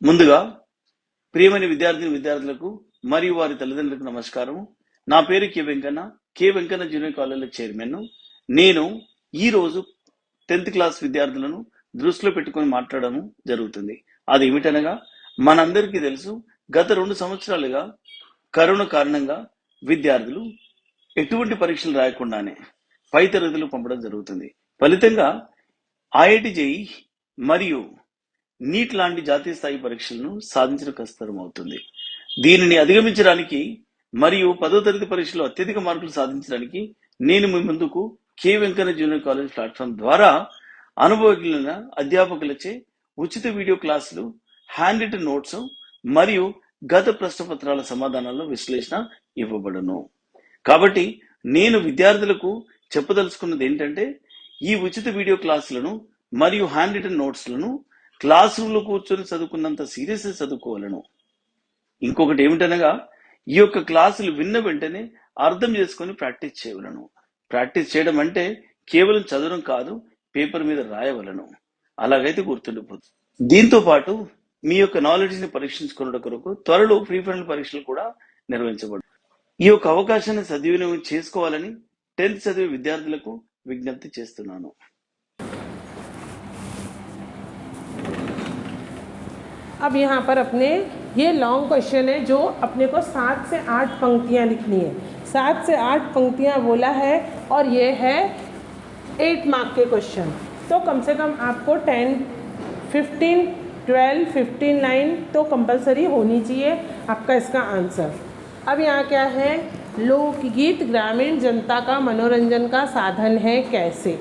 ముందుగా ప్రియమైన విద్యార్థులకు మరియు వారి తల్లిదండ్రులకు నమస్కారం. నా పేరు K Venkanna junior college chairman. నేను ఈ రోజు 10th క్లాస్ విద్యార్థులను దృష్టిలో పెట్టుకొని మాట్లాడడం జరుగుతుంది. అది ఏమిటనగా, మనందరికీ తెలుసు, గత 2 సంవత్సరాలుగా కరోనా కారణంగా విద్యార్థులు ఎటువంటి పరీక్షలు రాయకుండానే పై తరగతులు పంపడం జరుగుతుంది. ఫలితంగా ఐఐటి జేఈ మరియు నీట్ లాంటి జాతీయ స్థాయి పరీక్షలను సాధించడం కష్టతరం అవుతుంది. దీనిని అధిగమించడానికి మరియు 10వ తరగతి పరీక్షలో అత్యధిక మార్కులు సాధించడానికి నేను మీ ముందుకు K Venkanna junior college platform ద్వారా అనుభవజ్ఞులైన అధ్యాపకులచే ఉచిత వీడియో క్లాసులు, హ్యాండ్ రిటన్ నోట్స్ మరియు గత ప్రశ్న పత్రాల సమాధానాల విశ్లేషణ ఇవ్వబడును. కాబట్టి నేను విద్యార్థులకు చెప్పదలుచుకున్నది ఏంటంటే, ఈ ఉచిత వీడియో క్లాసులను మరియు హ్యాండ్ రిటన్ నోట్స్లను క్లాస్ రూమ్ లో కూర్చొని చదువుకున్నంత సీరియస్ చదువుకోవాలను. ఇంకొకటి ఏమిటనగా, ఈ యొక్క క్లాసులు విన్న వెంటనే అర్థం చేసుకొని ప్రాక్టీస్ చేయవలను. ప్రాక్టీస్ చేయడం అంటే కేవలం చదవడం కాదు, పేపర్ మీద రాయవలను. అలాగైతే గుర్తుండిపోతుంది. దీంతో పాటు మీ యొక్క నాలెడ్జ్ ని పరీక్షించుకున్న కొరకు త్వరలో ప్రీ ఫైనల్ పరీక్షలు కూడా నిర్వహించబడు. ఈ యొక్క అవకాశాన్ని సద్వినియోగం చేసుకోవాలని 10th చదివే విద్యార్థులకు విజ్ఞప్తి చేస్తున్నాను. अब यहाँ पर अपने ये लॉन्ग क्वेश्चन है जो अपने को 7 से 8 पंक्तियाँ लिखनी है। 7 से 8 पंक्तियाँ बोला है और ये है 8 मार्क के क्वेश्चन। तो कम से कम आपको 10, 15, 12, 15 लाइन तो कंपलसरी होनी चाहिए आपका इसका आंसर। अब यहाँ क्या है, लोकगीत ग्रामीण जनता का मनोरंजन का साधन है कैसे।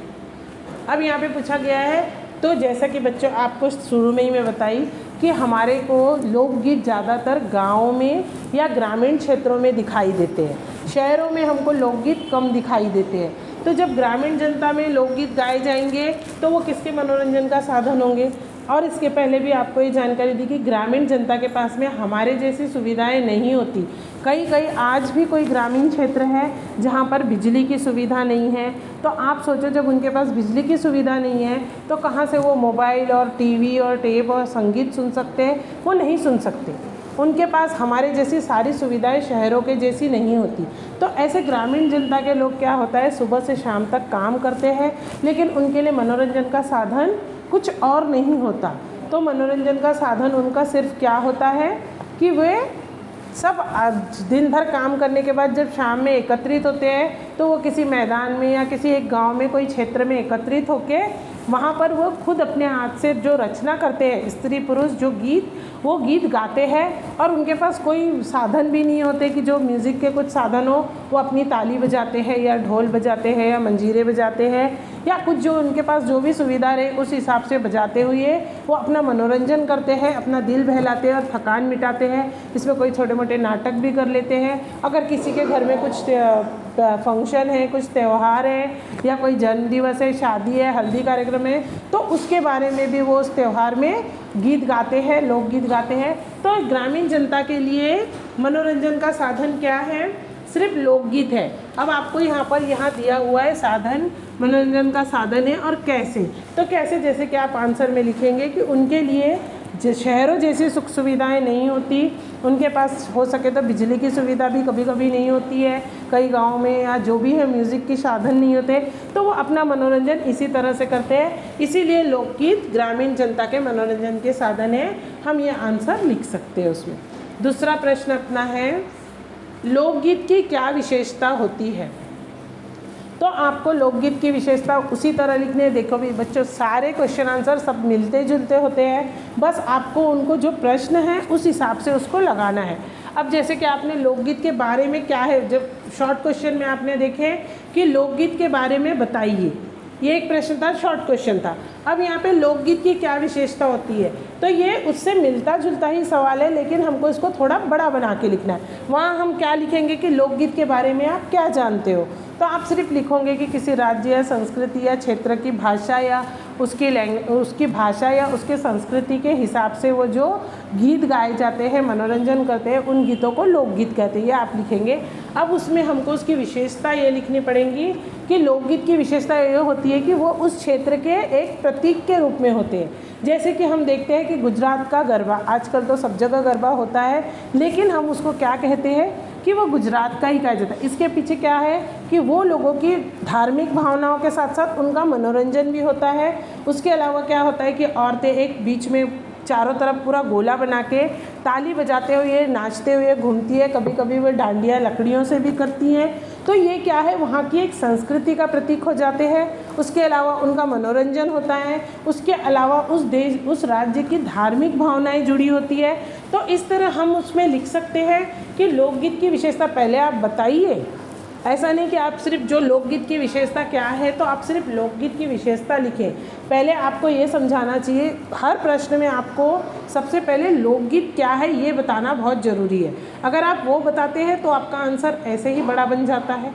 अब यहाँ पे पूछा गया है, तो जैसा कि बच्चों आपको शुरू में ही मैं बताई कि हमारे को लोकगीत ज़्यादातर गाँव में या ग्रामीण क्षेत्रों में दिखाई देते हैं, शहरों में हमको लोकगीत कम दिखाई देते हैं। तो जब ग्रामीण जनता में लोकगीत गाए जाएंगे तो वो किसके मनोरंजन का साधन होंगे। और इसके पहले भी आपको ये जानकारी दी कि ग्रामीण जनता के पास में हमारे जैसी सुविधाएं नहीं होती। कई आज भी कोई ग्रामीण क्षेत्र है जहाँ पर बिजली की सुविधा नहीं है। तो आप सोचो, जब उनके पास बिजली की सुविधा नहीं है तो कहाँ से वो मोबाइल और टीवी और टेप और संगीत सुन सकते हैं, वो नहीं सुन सकते। उनके पास हमारे जैसी सारी सुविधाएं शहरों के जैसी नहीं होती। तो ऐसे ग्रामीण जनता के लोग क्या होता है, सुबह से शाम तक काम करते हैं, लेकिन उनके लिए मनोरंजन का साधन कुछ और नहीं होता। तो मनोरंजन का साधन उनका सिर्फ क्या होता है कि वे सब दिन भर काम करने के बाद जब शाम में एकत्रित होते हैं तो वो किसी मैदान में या किसी एक गांव में कोई क्षेत्र में एकत्रित होके वहाँ पर वो खुद अपने हाथ से जो रचना करते हैं, स्त्री पुरुष जो गीत, वो गीत गाते हैं। और उनके पास कोई साधन भी नहीं होते कि जो म्यूज़िक के कुछ साधन हो, वो अपनी ताली बजाते हैं या ढोल बजाते हैं या मंजीरे बजाते हैं या कुछ जो उनके पास जो भी सुविधा रहे उस हिसाब से बजाते हुए वो अपना मनोरंजन करते हैं, अपना दिल बहलाते हैं और थकान मिटाते हैं। इसमें कोई छोटे मोटे नाटक भी कर लेते हैं। अगर किसी के घर में कुछ फंक्शन है, कुछ त्यौहार है या कोई जन्मदिवस है, शादी है, हल्दी कार्यक्रम है, तो उसके बारे में भी वो उस त्यौहार में गीत गाते हैं, लोकगीत गाते हैं। तो ग्रामीण जनता के लिए मनोरंजन का साधन क्या है, सिर्फ लोकगीत है। अब आपको यहाँ दिया हुआ है साधन, मनोरंजन का साधन है और कैसे। तो कैसे, जैसे कि आप आंसर में लिखेंगे कि उनके लिए शहरों जैसी सुख सुविधाएं नहीं होती, उनके पास हो सके तो बिजली की सुविधा भी कभी कभी नहीं होती है, कई गाँव में या जो भी है म्यूज़िक के साधन नहीं होते, तो वो अपना मनोरंजन इसी तरह से करते हैं। इसीलिए लोकगीत ग्रामीण जनता के मनोरंजन के साधन है। हम ये आंसर लिख सकते हैं उसमें। दूसरा प्रश्न अपना है, लोकगीत की क्या विशेषता होती है। तो आपको लोकगीत की विशेषता उसी तरह लिखने हैं। देखो भी बच्चों, सारे क्वेश्चन आंसर सब मिलते जुलते होते हैं, बस आपको उनको जो प्रश्न है उस हिसाब से उसको लगाना है। अब जैसे कि आपने लोकगीत के बारे में क्या है, जब शॉर्ट क्वेश्चन में आपने देखे कि लोकगीत के बारे में बताइए, ये एक प्रश्न था, शॉर्ट क्वेश्चन था। अब यहाँ पे लोकगीत की क्या विशेषता होती है, तो ये उससे मिलता जुलता ही सवाल है, लेकिन हमको इसको थोड़ा बड़ा बना के लिखना है। वहाँ हम क्या लिखेंगे कि लोकगीत के बारे में आप क्या जानते हो। तो आप सिर्फ लिखोगे कि किसी राज्य या संस्कृति या क्षेत्र की भाषा या उसकी भाषा या उसके संस्कृति के हिसाब से वो जो गीत गाए जाते हैं, मनोरंजन करते हैं, उन गीतों को लोकगीत कहते हैं। ये आप लिखेंगे। अब उसमें हमको उसकी विशेषता ये लिखनी पड़ेगी कि लोकगीत की विशेषता ये होती है कि वो उस क्षेत्र के एक प्रतीक के रूप में होते हैं। जैसे कि हम देखते हैं कि गुजरात का गरबा, आजकल तो सब जगह गरबा होता है, लेकिन हम उसको क्या कहते हैं कि वो गुजरात का ही कहा जाता है। इसके पीछे क्या है कि वो लोगों की धार्मिक भावनाओं के साथ साथ उनका मनोरंजन भी होता है। उसके अलावा क्या होता है कि औरतें एक बीच में चारों तरफ पूरा गोला बना के ताली बजाते हुए, नाचते हुए घूमती है। कभी कभी वो डांडिया लकड़ियों से भी करती हैं। तो ये क्या है, वहाँ की एक संस्कृति का प्रतीक हो जाते हैं। उसके अलावा उनका मनोरंजन होता है। उसके अलावा उस देश, उस राज्य की धार्मिक भावनाएं जुड़ी होती है। तो इस तरह हम उसमें लिख सकते हैं कि लोकगीत की विशेषता पहले आप बताइए। ऐसा नहीं कि आप सिर्फ जो लोकगीत की विशेषता क्या है तो आप सिर्फ लोकगीत की विशेषता लिखें। पहले आपको ये समझाना चाहिए, हर प्रश्न में आपको सबसे पहले लोकगीत क्या है ये बताना बहुत ज़रूरी है। अगर आप वो बताते हैं तो आपका आंसर ऐसे ही बड़ा बन जाता है।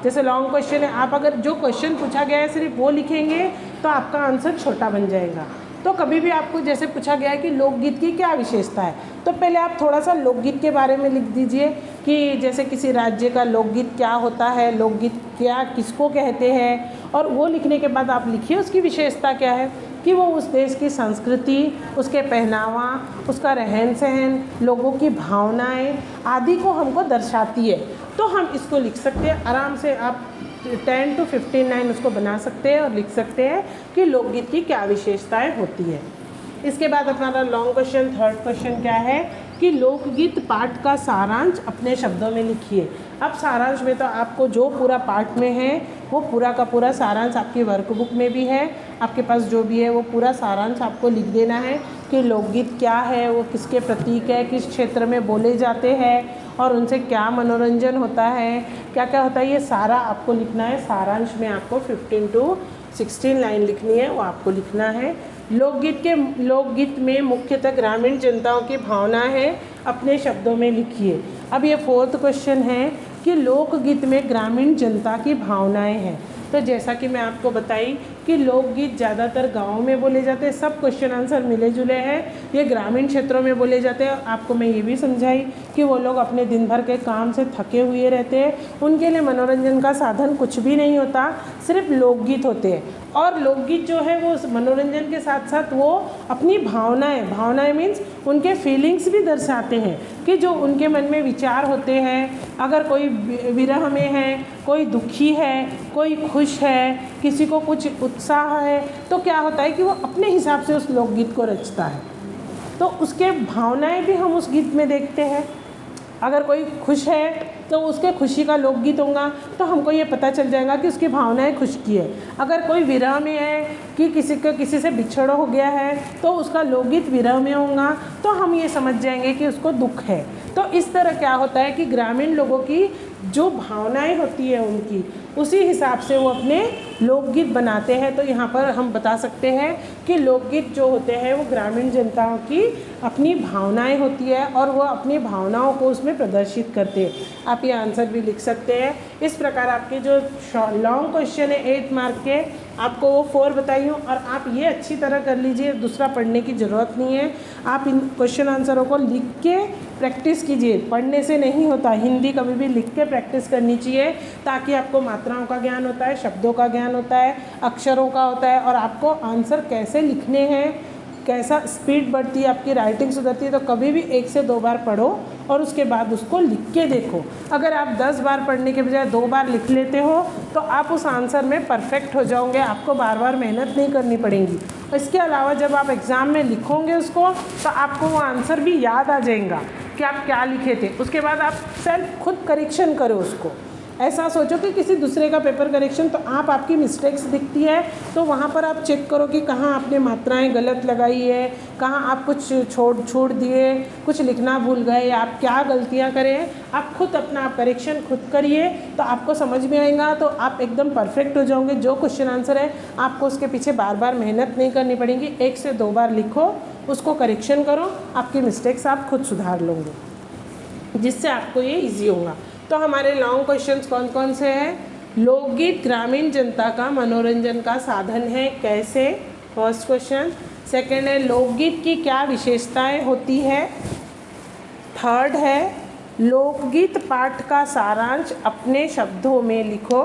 जैसे लॉन्ग क्वेश्चन है, आप अगर जो क्वेश्चन पूछा गया है सिर्फ वो लिखेंगे तो आपका आंसर छोटा बन जाएगा। तो कभी भी आपको जैसे पूछा गया है कि लोकगीत की क्या विशेषता है, तो पहले आप थोड़ा सा लोकगीत के बारे में लिख दीजिए कि जैसे किसी राज्य का लोकगीत क्या होता है, लोकगीत क्या किसको कहते हैं। और वो लिखने के बाद आप लिखिए उसकी विशेषता क्या है कि वो उस देश की संस्कृति, उसके पहनावा, उसका रहन सहन, लोगों की भावनाएं आदि को हमको दर्शाती है। तो हम इसको लिख सकते हैं आराम से। आप 10 to 15 लाइन उसको बना सकते हैं और लिख सकते हैं कि लोकगीत की क्या विशेषताएं होती है। इसके बाद हमारा लॉन्ग क्वेश्चन, थर्ड क्वेश्चन क्या है कि लोकगीत पाठ का सारांश अपने शब्दों में लिखिए। अब सारांश में तो आपको जो पूरा पाठ में है वो पूरा का पूरा सारांश आपकी वर्कबुक में भी है, आपके पास जो भी है वो पूरा सारांश आपको लिख देना है कि लोकगीत क्या है, वो किसके प्रतीक है, किस क्षेत्र में बोले जाते हैं और उनसे क्या मनोरंजन होता है, क्या क्या होता है, ये सारा आपको लिखना है। सारांश में आपको 15 to 16 लाइन लिखनी है, वो आपको लिखना है। लोकगीत में मुख्यतः ग्रामीण जनताओं की भावना है, अपने शब्दों में लिखिए। अब ये फोर्थ क्वेश्चन है कि लोकगीत में ग्रामीण जनता की भावनाएं हैं। तो जैसा कि मैं आपको बताई कि लोकगीत ज़्यादातर गाँव में बोले जाते हैं, सब क्वेश्चन आंसर मिले जुले हैं। ये ग्रामीण क्षेत्रों में बोले जाते हैं। आपको मैं ये भी समझाई कि वो लोग अपने दिन भर के काम से थके हुए रहते हैं, उनके लिए मनोरंजन का साधन कुछ भी नहीं होता, सिर्फ लोकगीत होते हैं। और लोकगीत जो है वो मनोरंजन के साथ साथ वो अपनी भावनाएं मीन्स उनके फीलिंग्स भी दर्शाते हैं कि जो उनके मन में विचार होते हैं। अगर कोई विरह में है, कोई दुखी है, कोई खुश है, किसी को कुछ उत्साह है, तो क्या होता है कि वो अपने हिसाब से उस लोकगीत को रचता है। तो उसके भावनाएं भी हम उस गीत में देखते हैं। अगर कोई खुश है तो उसके खुशी का लोकगीत होगा तो हमको ये पता चल जाएगा कि उसकी भावनाएं खुश की है। अगर कोई विरह में है कि किसी से बिछड़ हो गया है तो उसका लोकगीत विरह में होगा, तो हम ये समझ जाएंगे कि उसको दुख है। तो इस तरह क्या होता है कि ग्रामीण लोगों की जो भावनाएं होती है उनकी उसी हिसाब से वो अपने लोकगीत बनाते हैं। तो यहाँ पर हम बता सकते हैं कि लोकगीत जो होते हैं वो ग्रामीण जनताओं की अपनी भावनाएं होती है और वो अपनी भावनाओं को उसमें प्रदर्शित करते हैं। आप ये आंसर भी लिख सकते हैं। इस प्रकार आपके जो लॉन्ग क्वेश्चन है 8 मार्क के, आपको वो 4 बताई हूँ और आप ये अच्छी तरह कर लीजिए, दूसरा पढ़ने की ज़रूरत नहीं है। आप इन क्वेश्चन आंसरों को लिख के प्रैक्टिस कीजिए, पढ़ने से नहीं होता। हिंदी कभी भी लिख के प्रैक्टिस करनी चाहिए ताकि आपको मात्राओं का ज्ञान होता है, शब्दों का ज्ञान होता है, अक्षरों का होता है और आपको आंसर कैसे लिखने हैं, कैसा स्पीड बढ़ती है, आपकी राइटिंग सुधरती है। तो कभी भी 1 से 2 बार पढ़ो और उसके बाद उसको लिख के देखो। अगर आप 10 बार पढ़ने के बजाय 2 बार लिख लेते हो तो आप उस आंसर में परफेक्ट हो जाओगे, आपको बार बार मेहनत नहीं करनी पड़ेगी। इसके अलावा जब आप एग्ज़ाम में लिखोगे उसको तो आपको वो आंसर भी याद आ जाएगा कि आप क्या लिखे थे। उसके बाद आप सेल्फ खुद करेक्शन करो उसको। ऐसा सोचो कि किसी दूसरे का पेपर करेक्शन, तो आपकी मिस्टेक्स दिखती है तो वहाँ पर आप चेक करो कि कहाँ आपने मात्राएं गलत लगाई है, कहाँ आप कुछ छोड़ दिए, कुछ लिखना भूल गए या आप क्या गलतियाँ करें। आप खुद अपना करेक्शन खुद करिए तो आपको समझ में आएगा, तो आप एकदम परफेक्ट हो जाओगे। जो क्वेश्चन आंसर है आपको उसके पीछे बार बार मेहनत नहीं करनी पड़ेगी। 1 से 2 बार लिखो, उसको करेक्शन करो, आपकी मिस्टेक्स आप खुद सुधार लोगे, जिससे आपको ये ईजी होगा। तो हमारे लॉन्ग क्वेश्चंस कौन कौन से हैं? लोकगीत ग्रामीण जनता का मनोरंजन का साधन है, कैसे? First question. सेकंड है लोकगीत की क्या विशेषताएं होती है? थर्ड है लोकगीत पाठ का सारांश अपने शब्दों में लिखो।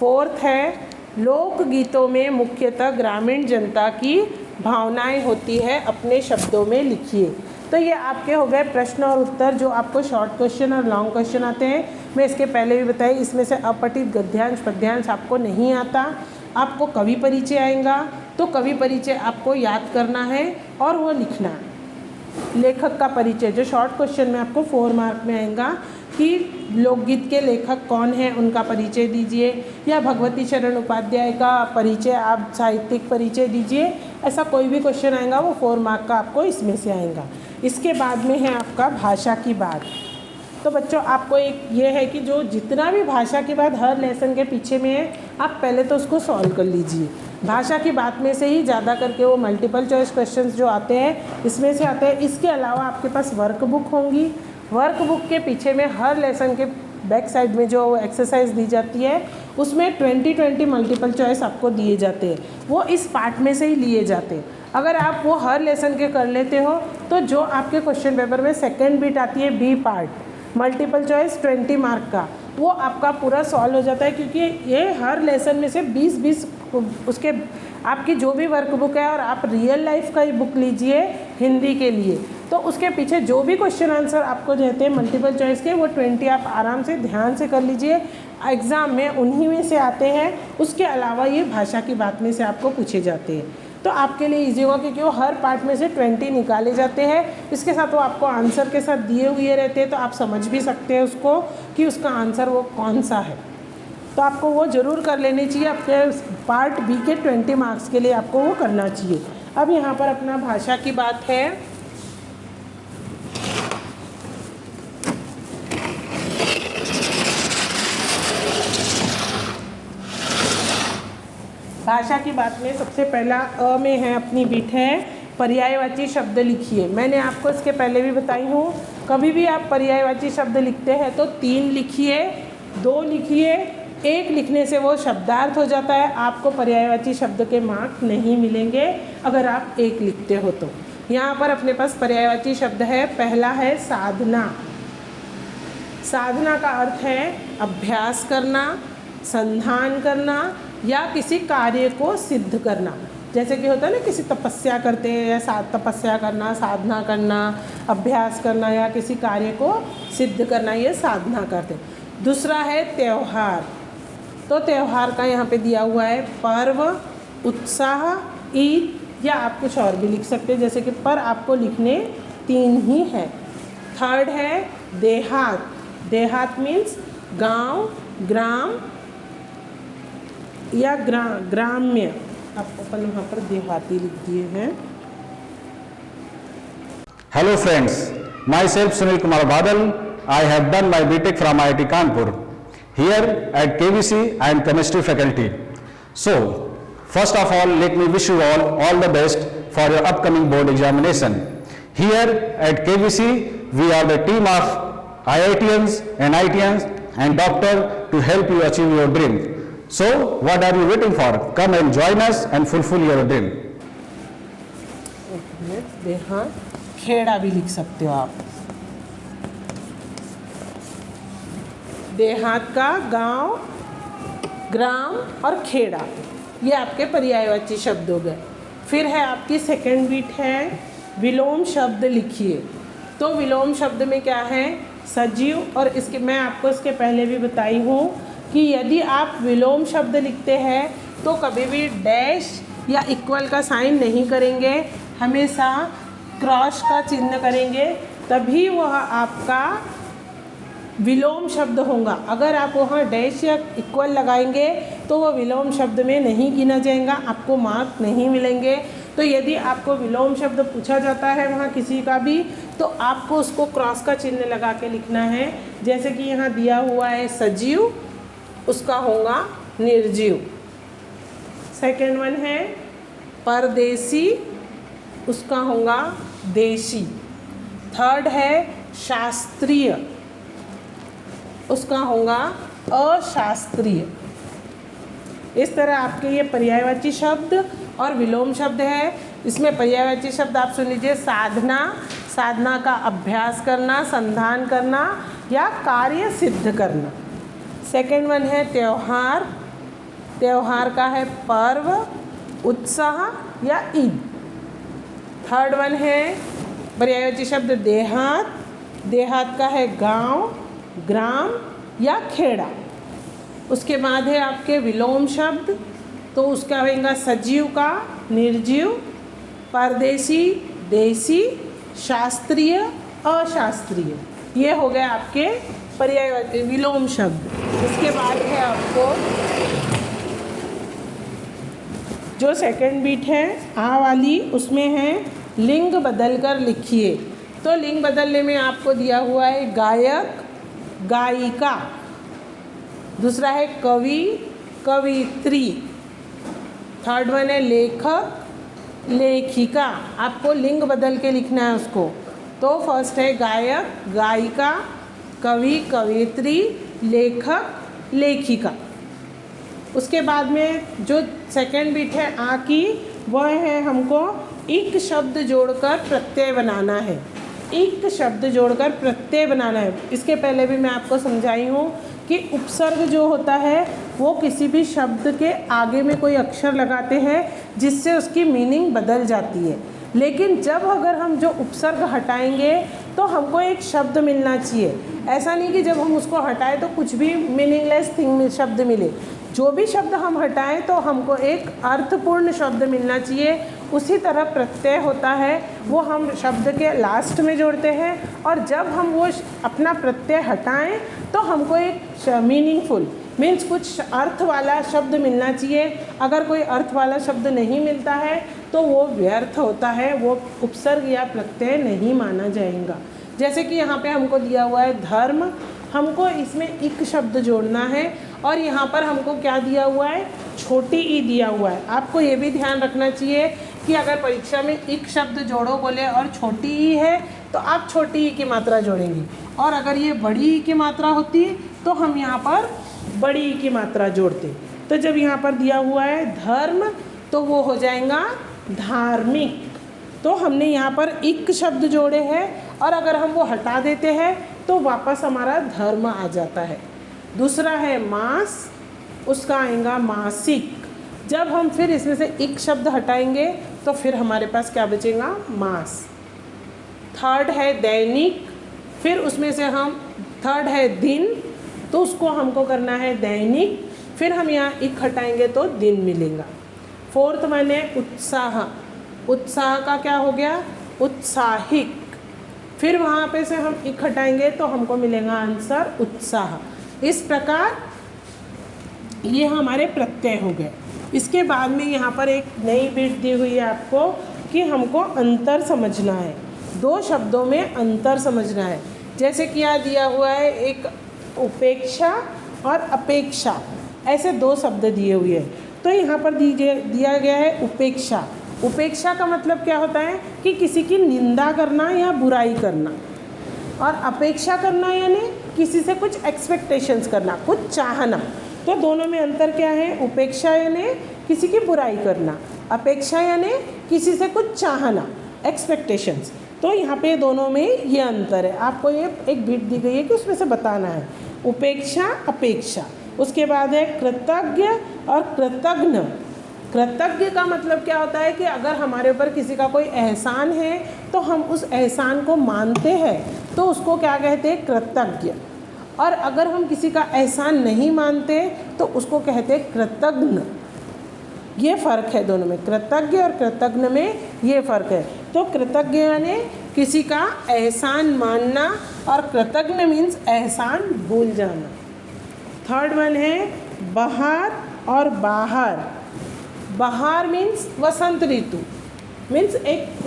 फोर्थ है लोकगीतों में मुख्यतः ग्रामीण जनता की भावनाएं होती है, अपने शब्दों में लिखिए। तो ये आपके हो गए प्रश्न और उत्तर जो आपको शॉर्ट क्वेश्चन और लॉन्ग क्वेश्चन आते हैं। मैं इसके पहले भी बताई, इसमें से अपठित गद्यांश पद्यांश आपको नहीं आता। आपको कवि परिचय आएगा, तो कवि परिचय आपको याद करना है और वो लिखना है। लेखक का परिचय जो शॉर्ट क्वेश्चन में आपको 4 मार्क में आएगा कि लोकगीत के लेखक कौन है, उनका परिचय दीजिए, या भगवती शरण उपाध्याय का परिचय आप साहित्यिक परिचय दीजिए। ऐसा कोई भी क्वेश्चन आएगा वो 4 मार्क का आपको इसमें से आएगा। इसके बाद में है आपका भाषा की बात। तो बच्चों आपको एक ये है कि जो जितना भी भाषा की बात हर लेसन के पीछे में है, आप पहले तो उसको सॉल्व कर लीजिए। भाषा की बात में से ही ज़्यादा करके वो मल्टीपल चॉइस क्वेश्चंस जो आते हैं इसमें से आते हैं। इसके अलावा आपके पास वर्कबुक होंगी। वर्कबुक के पीछे में हर लेसन के बैक साइड में जो एक्सरसाइज दी जाती है उसमें 20-20 मल्टीपल चॉइस आपको दिए जाते हैं, वो इस पार्ट में से ही लिए जाते हैं। अगर आप वो हर लेसन के कर लेते हो तो जो आपके क्वेश्चन पेपर में सेकेंड बिट आती है B part multiple choice 20 mark का, वो आपका पूरा सॉल्व हो जाता है। क्योंकि ये हर लेसन में से 20-20 उसके आपकी जो भी वर्कबुक है, और आप रियल लाइफ का ही बुक लीजिए हिंदी के लिए, तो उसके पीछे जो भी क्वेश्चन आंसर आपको रहते हैं मल्टीपल चॉइस के, वो 20 आप आराम से ध्यान से कर लीजिए। एग्ज़ाम में उन्हीं में से आते हैं। उसके अलावा ये भाषा की बात में से आपको पूछे जाते हैं, तो आपके लिए ईजी होगा क्योंकि वो हर पार्ट में से 20 निकाले जाते हैं। इसके साथ वो आपको आंसर के साथ दिए हुए रहते हैं, तो आप समझ भी सकते हैं उसको कि उसका आंसर वो कौन सा है। तो आपको वो ज़रूर कर लेनी चाहिए। आपके पार्ट बी के 20 मार्क्स के लिए आपको वो करना चाहिए। अब यहाँ पर अपना भाषा की बात है। भाषा की बात में सबसे पहला अ में है अपनी बिट है पर्यायवाची शब्द लिखिए। मैंने आपको इसके पहले भी बताई हूँ, कभी भी आप पर्यायवाची शब्द लिखते हैं तो 3 लिखिए, 2 लिखिए, 1 लिखने से वो शब्दार्थ हो जाता है। आपको पर्यायवाची शब्द के मार्क नहीं मिलेंगे अगर आप 1 लिखते हो तो। यहाँ पर अपने पास पर्यायवाची शब्द है, पहला है साधना। साधना का अर्थ है अभ्यास करना, संधान करना या किसी कार्य को सिद्ध करना। जैसे कि होता है ना, किसी तपस्या करते हैं या तपस्या करना, साधना करना, अभ्यास करना या किसी कार्य को सिद्ध करना, ये साधना करते हैं। दूसरा है त्यौहार। तो त्यौहार का यहाँ पे दिया हुआ है पर्व, उत्साह, ईद, या आप कुछ और भी लिख सकते हैं, जैसे कि पर आपको लिखने 3 ही है। थर्ड है देहात। देहात मीन्स गांव, ग्राम या ग्राम्य। आप अपन वहाँ पर देहाती लिख दिए हैं। Hello friends, myself Sunil Kumar Badal. I have done my BTech from IIT Kanpur. Here at KVC, I am chemistry faculty. So, first of all, let me wish you all the best for your upcoming board examination. Here at KVC, we are the team of IITians and ITians and doctor to help you achieve your dream. So, what are you waiting for? Come and join us and fulfill your dream. देहात, खेड़ा भी लिख सकते हो आप। देहात का गांव, ग्राम और खेड़ा, ये आपके पर्यायवाची शब्द हो गए। फिर है आपकी सेकंड बीट है विलोम शब्द लिखिए। तो विलोम शब्द में क्या है, सजीव। और इसके मैं आपको इसके पहले भी बताई हूँ कि यदि आप विलोम शब्द लिखते हैं तो कभी भी डैश या इक्वल का साइन नहीं करेंगे, हमेशा क्रॉस का चिन्ह करेंगे, तभी वह आपका विलोम शब्द होगा। अगर आप वहाँ डैश या इक्वल लगाएंगे तो वह विलोम शब्द में नहीं गिना जाएगा, आपको मार्क नहीं मिलेंगे। तो यदि आपको विलोम शब्द पूछा जाता है वहाँ किसी का भी, तो आपको उसको क्रॉस का चिन्ह लगा के लिखना है। जैसे कि यहाँ दिया हुआ है सजीव, उसका होगा निर्जीव। सेकेंड वन है परदेसी, उसका होगा देशी। थर्ड है शास्त्रीय, उसका होगा अशास्त्रीय। इस तरह आपके ये पर्यायवाची शब्द और विलोम शब्द है। इसमें पर्यायवाची शब्द आप सुन लीजिए, साधना, साधना का अभ्यास करना, संधान करना या कार्य सिद्ध करना। सेकंड वन है त्यौहार, त्यौहार का है पर्व, उत्साह या ईद। थर्ड वन है पर्यायवाची शब्द देहात, देहात का है गांव, ग्राम या खेड़ा। उसके बाद है आपके विलोम शब्द, तो उसका होगा सजीव का निर्जीव, परदेशी, देसी, शास्त्रीय, अशास्त्रीय। ये हो गए आपके पर्यायवाची विलोम शब्द। इसके बाद है आपको जो सेकंड बीट है आ वाली, उसमें है लिंग बदल कर लिखिए। तो लिंग बदलने में आपको दिया हुआ है गायक, गायिका, दूसरा है कवि, कवित्री, थर्ड वन है लेखक, लेखिका। आपको लिंग बदल के लिखना है उसको। तो फर्स्ट है गायक, गायिका, कवि, कवित्री, लेखक, लेखिका। उसके बाद में जो सेकंड बीट है आ की, वह है हमको इक शब्द जोड़कर प्रत्यय बनाना है। इक शब्द जोड़कर प्रत्यय बनाना है। इसके पहले भी मैं आपको समझाई हूँ कि उपसर्ग जो होता है वो किसी भी शब्द के आगे में कोई अक्षर लगाते हैं जिससे उसकी मीनिंग बदल जाती है। लेकिन जब अगर हम जो उपसर्ग हटाएंगे तो हमको एक शब्द मिलना चाहिए। ऐसा नहीं कि जब हम उसको हटाएं तो कुछ भी मीनिंगलेस थिंग शब्द मिले। जो भी शब्द हम हटाएं तो हमको एक अर्थपूर्ण शब्द मिलना चाहिए। उसी तरह प्रत्यय होता है, वो हम शब्द के लास्ट में जोड़ते हैं, और जब हम वो अपना प्रत्यय हटाएं तो हमको एक मीनिंगफुल मीन्स कुछ अर्थ वाला शब्द मिलना चाहिए। अगर कोई अर्थ वाला शब्द नहीं मिलता है तो वो व्यर्थ होता है, वो उपसर्ग या प्रत्यय नहीं माना जाएगा। जैसे कि यहाँ पे हमको दिया हुआ है धर्म, हमको इसमें इक शब्द जोड़ना है, और यहाँ पर हमको क्या दिया हुआ है, छोटी ई दिया हुआ है। आपको ये भी ध्यान रखना चाहिए कि अगर परीक्षा में इक शब्द जोड़ो बोले और छोटी ई है तो आप छोटी ई की मात्रा जोड़ेंगी, और अगर ये बड़ी ई की मात्रा होती तो हम यहाँ पर बड़ी ई की मात्रा जोड़ते। तो जब यहाँ पर दिया हुआ है धर्म तो वो हो जाएगा धार्मिक। तो हमने यहाँ पर इक शब्द जोड़े हैं, और अगर हम वो हटा देते हैं तो वापस हमारा धर्म आ जाता है। दूसरा है मास, उसका आएगा मासिक। जब हम फिर इसमें से इक शब्द हटाएंगे तो फिर हमारे पास क्या बचेगा, मास। थर्ड है दैनिक, फिर उसमें से हम थर्ड है दिन, तो उसको हमको करना है दैनिक, फिर हम यहाँ इक हटाएंगे तो दिन मिलेगा। फोर्थ वन है उत्साह, उत्साह का क्या हो गया, उत्साहिक, फिर वहाँ पे से हम इक हटाएंगे तो हमको मिलेगा आंसर उत्साह। इस प्रकार ये हमारे प्रत्यय हो गए। इसके बाद में यहाँ पर एक नई बिट दी हुई है आपको कि हमको अंतर समझना है, दो शब्दों में अंतर समझना है। जैसे कि यहाँ दिया हुआ है एक उपेक्षा और अपेक्षा, ऐसे दो शब्द दिए हुए हैं। तो यहाँ पर दिया गया है उपेक्षा। उपेक्षा का मतलब क्या होता है कि किसी की निंदा करना या बुराई करना, और अपेक्षा करना यानी किसी से कुछ एक्सपेक्टेशंस करना, कुछ चाहना। तो दोनों में अंतर क्या है, उपेक्षा यानी किसी की बुराई करना, अपेक्षा यानी किसी से कुछ चाहना, एक्सपेक्टेशंस। तो यहाँ पे दोनों में ये अंतर है। आपको ये एक बिट दी गई है कि उसमें से बताना है, उपेक्षा, अपेक्षा। उसके बाद है कृतज्ञ और कृतघ्न। कृतज्ञ का मतलब क्या होता है कि अगर हमारे ऊपर किसी का कोई एहसान है तो हम उस एहसान को मानते हैं तो उसको क्या कहते हैं, कृतज्ञ। और अगर हम किसी का एहसान नहीं मानते तो उसको कहते हैं कृतघ्न। ये फ़र्क है दोनों में, कृतज्ञ और कृतघ्न में ये फ़र्क है। तो कृतज्ञ यानी किसी का एहसान मानना, और कृतघ्न मीन्स एहसान भूल जाना। थर्ड वन है बहार और बाहर। बहार मीन्स वसंत ऋतु, मीन्स एक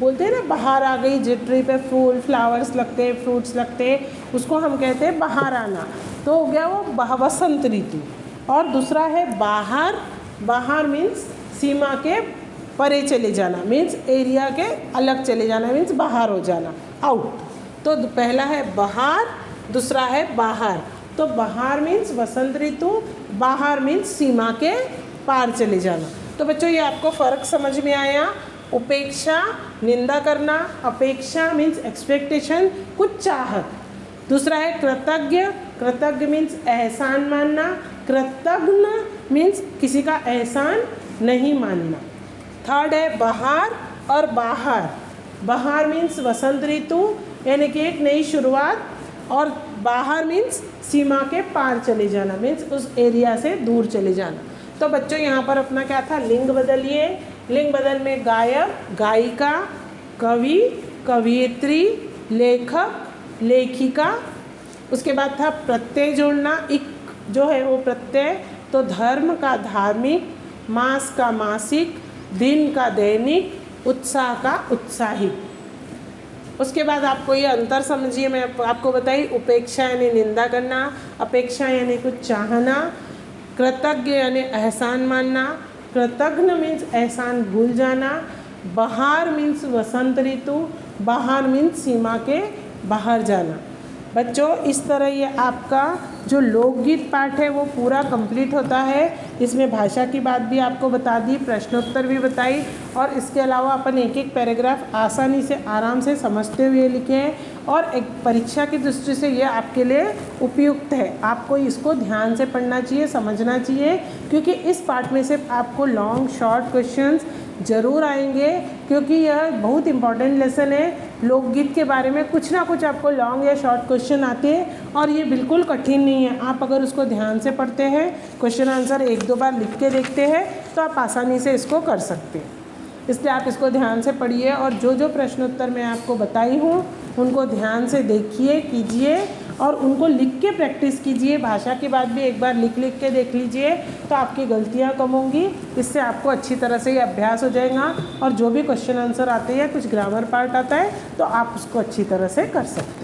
बोलते हैं ना बाहर आ गई, जिस ट्री पे फूल फ्लावर्स लगते हैं, फ्रूट्स लगते हैं, उसको हम कहते हैं बाहर आना। तो हो गया वो वसंत ऋतु। और दूसरा है बाहर। बाहर मीन्स सीमा के परे चले जाना, मीन्स एरिया के अलग चले जाना, मीन्स बाहर हो जाना, आउट। तो पहला है बाहर, दूसरा है बाहर। तो तो बाहर मीन्स वसंत ऋतु, बाहर मीन्स सीमा के पार चले जाना। तो बच्चों ये आपको फ़र्क समझ में आया। उपेक्षा निंदा करना, अपेक्षा मीन्स एक्सपेक्टेशन, कुछ चाहत। दूसरा है कृतज्ञ, कृतज्ञ मीन्स एहसान मानना, कृतज्ञ मीन्स किसी का एहसान नहीं मानना। थर्ड है बाहर और बाहर, बाहर मीन्स वसंत ऋतु यानी कि एक नई शुरुआत, और बाहर मीन्स सीमा के पार चले जाना मीन्स उस एरिया से दूर चले जाना। तो बच्चों यहाँ पर अपना क्या था, लिंग बदलिए। लिंग बदल में गायक, गायिका, कवि, कवियत्री, लेखक, लेखिका। उसके बाद था प्रत्यय जोड़ना, इक जो है वो प्रत्यय, तो धर्म का धार्मिक, मास का मासिक, दिन का दैनिक, उत्साह का उत्साहिक। उसके बाद आपको ये अंतर समझिए, मैं आपको बताई, उपेक्षा यानी निंदा करना, अपेक्षा यानी कुछ चाहना, कृतज्ञ यानी एहसान मानना, कृतज्ञ मीन्स एहसान भूल जाना, बाहर मीन्स वसंत ऋतु, बाहर मीन्स सीमा के बाहर जाना। बच्चों इस तरह ये आपका जो लोकगीत पाठ है वो पूरा कंप्लीट होता है। इसमें भाषा की बात भी आपको बता दी, प्रश्नोत्तर भी बताई, और इसके अलावा अपन एक एक पैराग्राफ आसानी से आराम से समझते हुए लिखे हैं। और एक परीक्षा की दृष्टि से ये आपके लिए उपयुक्त है। आपको इसको ध्यान से पढ़ना चाहिए, समझना चाहिए, क्योंकि इस पाठ में से आपको लॉन्ग शॉर्ट क्वेश्चंस ज़रूर आएंगे, क्योंकि यह बहुत इंपॉर्टेंट लेसन है। लोकगीत के बारे में कुछ ना कुछ आपको लॉन्ग या शॉर्ट क्वेश्चन आते हैं, और ये बिल्कुल कठिन नहीं है। आप अगर उसको ध्यान से पढ़ते हैं, क्वेश्चन आंसर एक दो बार लिख के देखते हैं, तो आप आसानी से इसको कर सकते हैं। इसलिए आप इसको ध्यान से पढ़िए, और जो जो प्रश्नोत्तर मैं आपको बताई हूँ उनको ध्यान से देखिए, कीजिए, और उनको लिख के प्रैक्टिस कीजिए। भाषा की बात भी एक बार लिख के देख लीजिए, तो आपकी गलतियाँ कम होंगी। इससे आपको अच्छी तरह से ये अभ्यास हो जाएगा, और जो भी क्वेश्चन आंसर आते हैं, कुछ ग्रामर पार्ट आता है, तो आप उसको अच्छी तरह से कर सकते हैं।